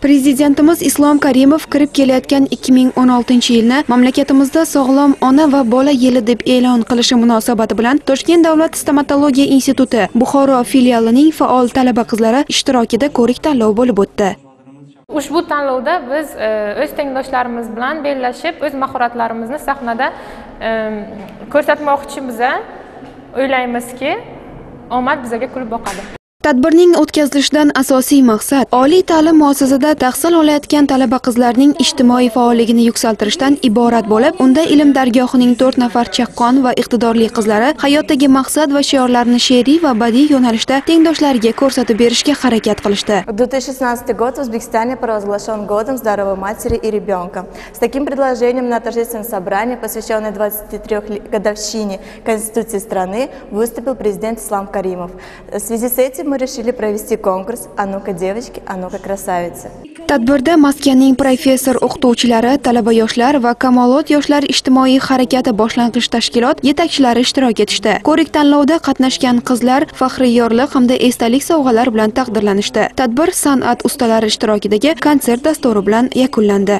Prezidentimiz Islom Karimov kirib kelayotgan 2016-yilni mamlakatimizda sog'lom ona va bola yili deb e'lon qilishi munosabati bilan Toshkent davlat stomatologiya instituti Buxoro filialining faol talaba qizlari ishtirokida ko'rik-tanlov bo'lib o'tdi. Ushbu tanlovda biz o'z tengdoshlarimiz bilan bellashib, o'z mahoratlarimizni sahnada ko'rsatmoqchimiz. O'ylaymizki, omad bizga kulib boqadi. Tadbirning o'tkazilishidan asosiy maqsad oliy ta'lim muassasasida tahsil olayotgan talaba qizlarning ijtimoiy faolligini yuksaltirishdan iborat bo'lib, unda ilm dargohining 4 nafar chaqqon va iqtidorli qizlari hayotdagi maqsad va shiorlarni she'riy va badiiy yo'nalishda tengdoshlariga ko'rsatib berishga harakat qilishdi. 2016 год в Узбекистане провозглашен годом здоровой матери и ребенка. С таким предложением на торжественном собрании, посвященной 23-й годовщине Конституции страны, выступил президент Ислам Каримов. В связи с этим мы решили провести конкурс «А ну-ка, девочки, а ну-ка, красавицы». Tadbirda maskanning professor o'qituvchilari, talaba yoshlar va kamolot yoshlar ijtimoiy harakati boshlang'ich tashkilot yetakchilari ishtirok etishdi. Ko'rik-tanlovda qatnashgan qizlar faxriyorlik hamda esdalik sovg'alar bilan taqdirlanishdi. Tadbir san'at ustalari ishtirokidagi konsert dasturi bilan yakunlandi.